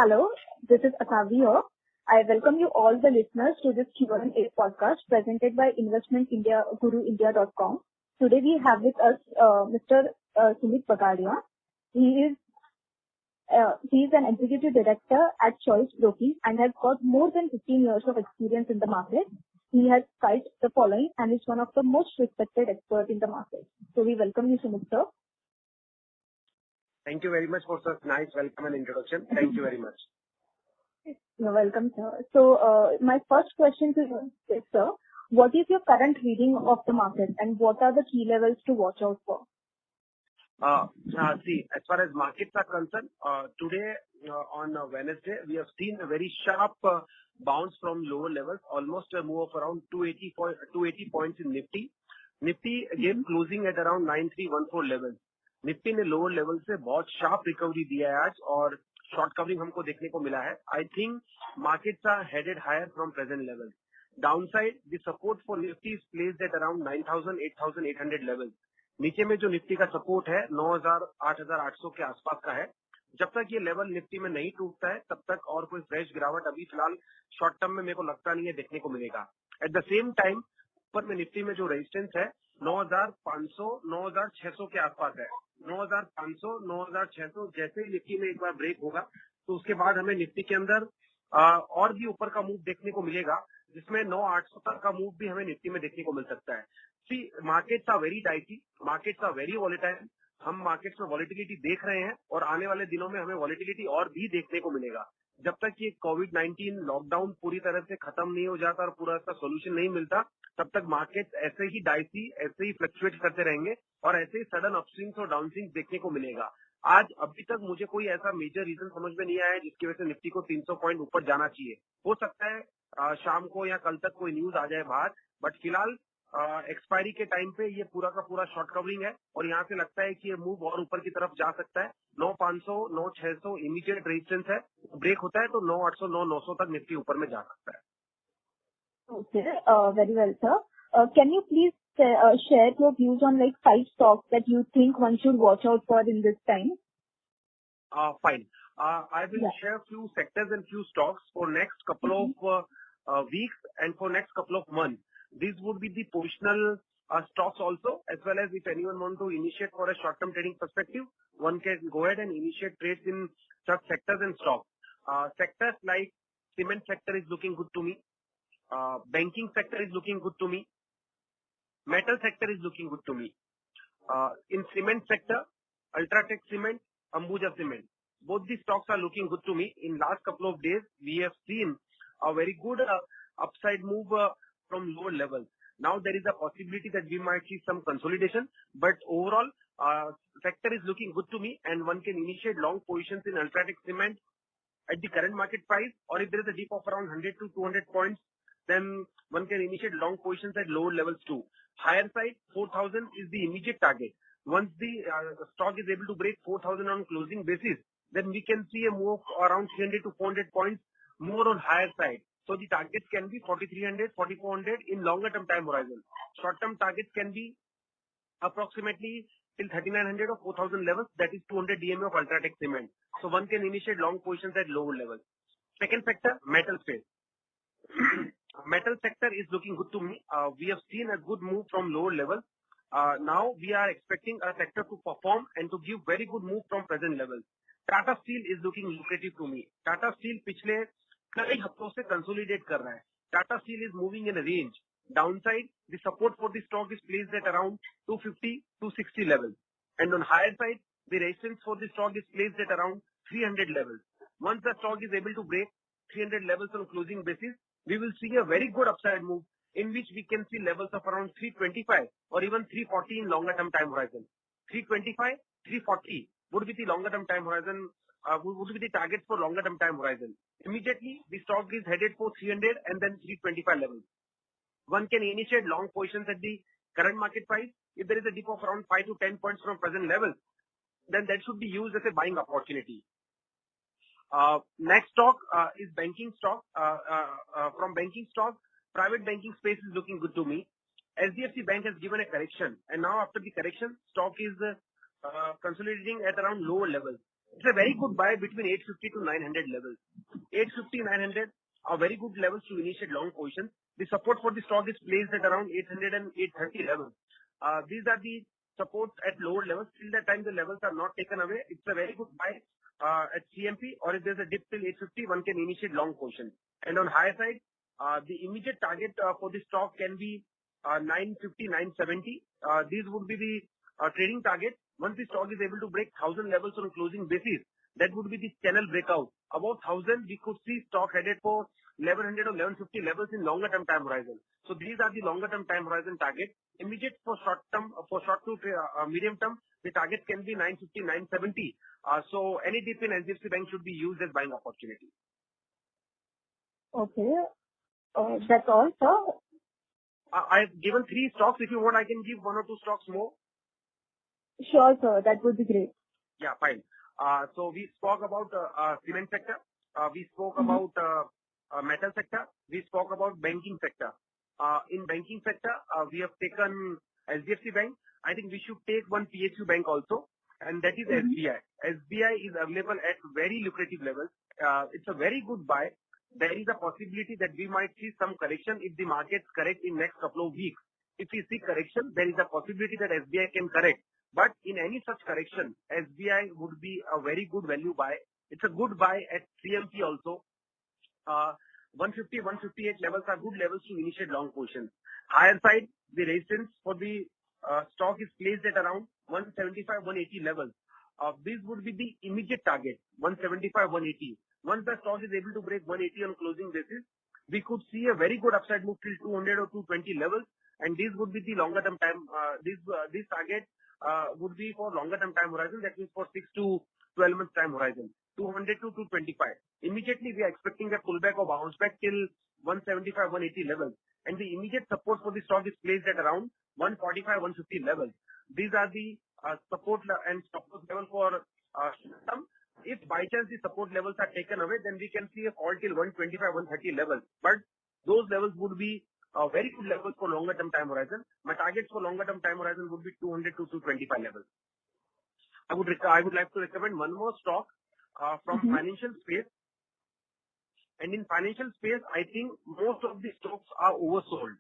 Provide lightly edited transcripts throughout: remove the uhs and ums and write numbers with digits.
Hello, this is Asavi here. I welcome you all the listeners to this Q&A podcast presented by Investment India, GuruIndia.com. Today we have with us Mr. Sumit Bagadia. He is an executive director at Choice Broking and has got more than 15 years of experience in the market. He has cited the following and is one of the most respected experts in the market. So we welcome you, Sumit sir. Thank you very much for such nice welcome and introduction. Thank you very much. You're welcome, sir. So my first question to you is, sir, what is your current reading of the market and what are the key levels to watch out for? See, as far as markets are concerned, today on Wednesday, we have seen a very sharp bounce from lower levels, almost a move of around 280 points in Nifty. Nifty again closing at around 9314 levels. Nifty ने lower level से बहुत sharp recovery दिया है आज और short covering हमको देखने को मिला है. I think markets are headed higher from present level. Downside the support for Nifty is placed at around 9000-8800 level. नीचे में जो निफ्टी का सपोर्ट है 9000-8800 के आसपास का है. जब तक ये लेवल निफ्टी में नहीं टूटता है तब तक और कोई फ्रेश गिरावट अभी फिलहाल शॉर्ट टर्म में मेरे को लगता नहीं है देखने को मिलेगा. एट द सेम टाइम ऊपर में निफ्टी में जो रेजिस्टेंस है 9500-9600 के आसपास है. 9500, 9600 जैसे ही निफ्टी में एक बार ब्रेक होगा तो उसके बाद हमें निफ्टी के अंदर और भी ऊपर का मूव देखने को मिलेगा, जिसमें 9800 तक का मूव भी हमें निफ्टी में देखने को मिल सकता है. See markets are very dicey, markets are very volatile. हम मार्केट्स में वॉलेटिलिटी देख रहे हैं और आने वाले दिनों में हमें वॉलेटिलिटी और भी देखने को मिलेगा. जब तक ये कोविड-19 लॉकडाउन पूरी तरह से खत्म नहीं हो जाता और पूरा इसका सोल्यूशन नहीं मिलता, तब तक मार्केट ऐसे ही डाइसी, ऐसे ही फ्लक्चुएट करते रहेंगे और ऐसे ही सडन अपस्विंग्स और डाउनस्विंग्स देखने को मिलेगा. आज अभी तक मुझे कोई ऐसा मेजर रीजन समझ में नहीं आया है जिसकी वजह से निफ्टी को 300 पॉइंट ऊपर जाना चाहिए. हो सकता है शाम को या कल तक कोई न्यूज आ जाए बाहर, बट फिलहाल एक्सपायरी के टाइम पे ये पूरा का पूरा शॉर्ट कवरिंग है और यहाँ से लगता है कि ये मूव और ऊपर की तरफ जा सकता है. 9500, 9600 इमीडिएट रेजिस्टेंस है. ब्रेक होता है तो 9800, 9900 तक निफ्टी ऊपर में जा सकता है. Okay, very well, sir. Can you please share your views on like 5 stocks that you think one should watch out for in this time? Fine. I will share few sectors and few stocks for next couple of weeks and for next couple of months. These would be the positional stocks also, as well as if anyone want to initiate for a short-term trading perspective, one can go ahead and initiate trades in such sectors and stocks. Sectors like cement sector is looking good to me. Banking sector is looking good to me. Metal sector is looking good to me. In cement sector, Ultratech Cement, Ambuja Cement, both these stocks are looking good to me. In last couple of days, we have seen a very good upside move from lower levels. Now there is a possibility that we might see some consolidation, but overall, sector is looking good to me, and one can initiate long positions in Ultratech Cement at the current market price, or if there is a dip of around 100 to 200 points, then one can initiate long positions at lower levels too. Higher side, 4,000 is the immediate target. Once the stock is able to break 4,000 on closing basis, then we can see a move around 300 to 400 points more on higher side. So the targets can be 4,300, 4,400 in longer term time horizon. Short term targets can be approximately till 3,900 or 4,000 levels. That is 200 DMA of Ultratech Cement. So one can initiate long positions at lower levels. Second sector, metal space. Metal sector is looking good to me. We have seen a good move from lower levels. Now we are expecting a sector to perform and to give very good move from present levels. Tata Steel is looking lucrative to me. Tata Steel पिछले कई हफ्तों से consolidate कर रहा है. Tata Steel is moving in a range. Downside, the support for the stock is placed at around 250 to 60 levels. And on higher side, the resistance for the stock is placed at around 300 levels. Once the stock is able to break 300 levels on closing basis, we will see a very good upside move in which we can see levels of around 325 or even 340 in longer term time horizon. 325, 340 would be the longer term time horizon, would be the targets for longer term time horizon. Immediately, the stock is headed for 300 and then 325 levels. One can initiate long positions at the current market price. If there is a dip of around 5 to 10 points from present levels, then that should be used as a buying opportunity. Next stock is banking stock. From banking stock, private banking space is looking good to me. SDFC Bank has given a correction, and now after the correction, stock is consolidating at around lower levels. It's a very good buy between 850 to 900 levels. 850, 900 are very good levels to initiate long positions. The support for the stock is placed at around 800 and 830 levels. These are the supports at lower levels. Till that time the levels are not taken away, it's a very good buy at CMP, or if there's a dip till 850, one can initiate long positions. And on higher side, the immediate target for the stock can be 950, 970. These would be the trading target. Once the stock is able to break 1,000 levels on closing basis, that would be the channel breakout. Above 1,000, we could see stock headed for 1,100 or 1,150 levels in longer term time horizon. So these are the longer term time horizon target. Immediate for short term, for short to medium term, the target can be 950, 970. So any dip in HDFC Bank should be used as buying opportunity. Okay. That's all, sir. I've given 3 stocks. If you want, I can give 1 or 2 stocks more. Sure, sir. That would be great. Yeah, fine. So we spoke about cement sector. We spoke about metal sector. We spoke about banking sector. In banking sector, we have taken HDFC Bank. I think we should take one PSU bank also, and that is SBI. SBI is available at very lucrative levels. It's a very good buy. There is a possibility that we might see some correction if the markets correct in next couple of weeks. If we see correction, there is a possibility that SBI can correct. But in any such correction, SBI would be a very good value buy. It's a good buy at CMP also. 150, 158 levels are good levels to initiate long positions. Higher side, the resistance for the stock is placed at around 175, 180 levels. This would be the immediate target, 175, 180. Once the stock is able to break 180 on closing basis, we could see a very good upside move till 200 or 220 levels, and this would be the longer term time. This target would be for longer term time horizon, that means for 6 to 12 months time horizon, 200 to 225. Immediately we are expecting a pullback or bounce back till 175, 180 levels, and the immediate support for the stock is placed at around 145, 150 levels. These are the support and support level for short-term. If by chance the support levels are taken away, then we can see a fall till 125, 130 levels. But those levels would be very good levels for longer term time horizon. My targets for longer term time horizon would be 200 to 225 levels. I would like to recommend one more stock from financial space. And in financial space, I think most of the stocks are oversold.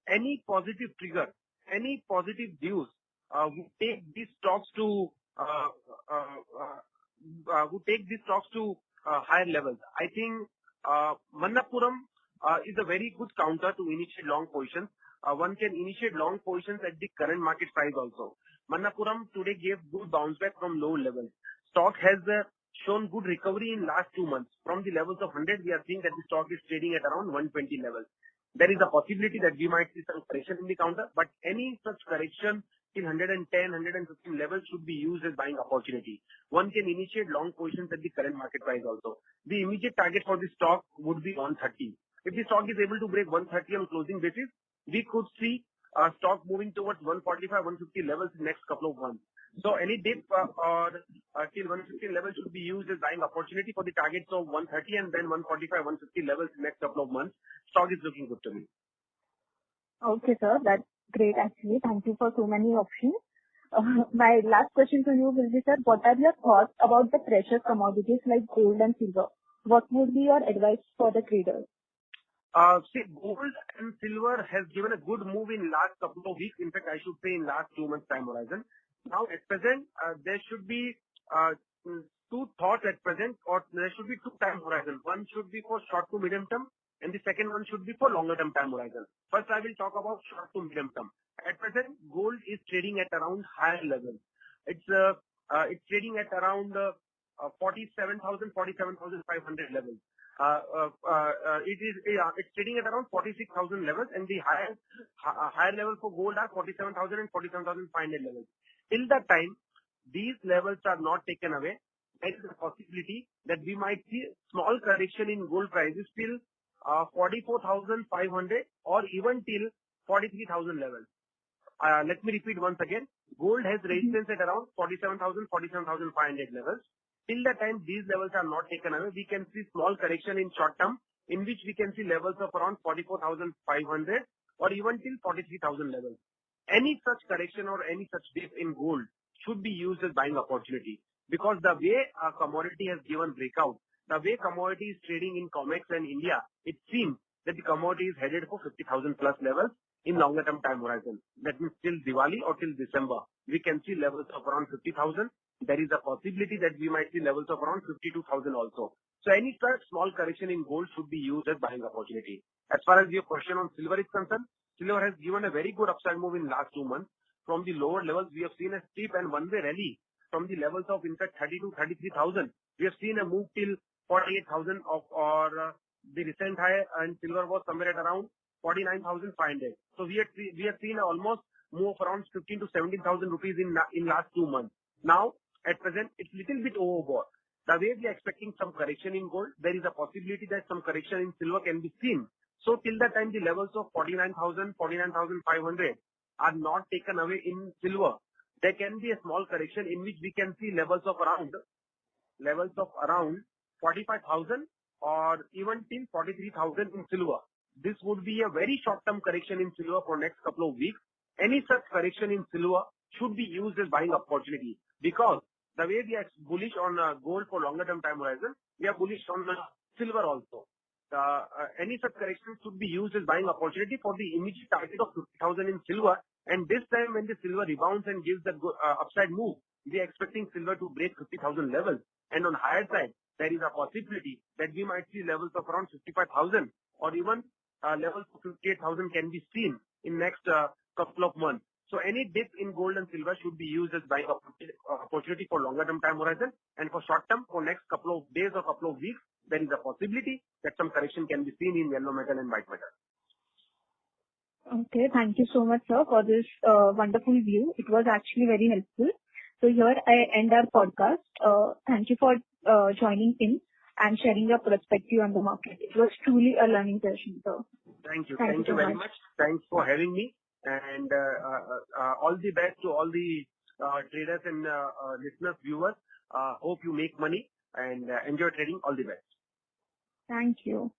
Any positive trigger, any positive news would take these stocks to higher levels. I think Manappuram is a very good counter to initiate long positions. One can initiate long positions at the current market price also. Manappuram today gave good bounce back from low levels. Stock has shown good recovery in last 2 months. From the levels of 100, we are seeing that the stock is trading at around 120 levels. There is a possibility that we might see some correction in the counter, but any such correction till 110, 115 levels should be used as buying opportunity. One can initiate long positions at the current market price also. The immediate target for the stock would be 130. If the stock is able to break 130 on closing basis, we could see stock moving towards 145, 150 levels in next couple of months. So any dip or till 150 levels should be used as buying opportunity for the targets of 130 and then 145, 150 levels in next couple of months. Stock is looking good to me. Okay, sir. That's great, actually. Thank you for so many options. My last question to you will be, sir, what are your thoughts about the precious commodities like gold and silver? What would be your advice for the traders? See, gold and silver has given a good move in last couple of weeks. In fact, I should say in last 2 months time horizon. Now at present, there should be 2 thoughts at present, or there should be 2 time horizons. One should be for short to medium term, and the second one should be for longer term time horizon. First, I will talk about short to medium term. At present, gold is trading at around higher levels. It's trading at around 47,000, 47,500 levels. It's trading at around 46,000 levels, and the higher level for gold are 47,000 and 47,500 levels. Till that time, these levels are not taken away. There is a possibility that we might see small correction in gold prices till 44,500 or even till 43,000 levels. Let me repeat once again. Gold has resistance at around 47,000, 47,500 levels. Till the time these levels are not taken away, we can see small correction in short term, in which we can see levels of around 44,500 or even till 43,000 levels. Any such correction or any such dip in gold should be used as buying opportunity. because the way a commodity has given breakout, the way commodity is trading in COMEX and India, it seems that the commodity is headed for 50,000 plus levels in longer term time horizon. That means till Diwali or till December, we can see levels of around 50,000. There is a possibility that we might see levels of around 52,000 also. So any such small correction in gold should be used as buying opportunity. As far as your question on silver is concerned, silver has given a very good upside move in last 2 months. From the lower levels, we have seen a steep and one-way rally from the levels of in fact 30 to 33,000. We have seen a move till 48,000 the recent high, and silver was somewhere at around 49,500. So we have seen almost move around 15 to 17,000 rupees in last 2 months. Now at present it's little bit overbought. The way we are expecting some correction in gold, there is a possibility that some correction in silver can be seen. So till the time the levels of 49,000, 49,500 are not taken away in silver, there can be a small correction in which we can see levels of around 45,000 or even till 43,000 in silver. This would be a very short-term correction in silver for next couple of weeks. Any such correction in silver should be used as buying opportunity, because the way we are bullish on gold for longer term time horizon, we are bullish on silver also. Any such correction should be used as buying opportunity for the immediate target of 50,000 in silver. And this time when the silver rebounds and gives the upside move, we are expecting silver to break 50,000 levels. And on higher side, there is a possibility that we might see levels of around 55,000 or even levels of 58,000 can be seen in next couple of months. So any dip in gold and silver should be used as buying opportunity for longer term time horizon, and for short term, for next couple of days or couple of weeks, there is a possibility that some correction can be seen in yellow metal and white metal. Okay, thank you so much, sir, for this wonderful view. It was actually very helpful. So here I end our podcast. Thank you for joining in and sharing your perspective on the market. It was truly a learning session, sir. Thank you. Thank you very much. Thanks for having me. And all the best to all the traders and listeners, viewers. Hope you make money and enjoy trading. All the best. Thank you.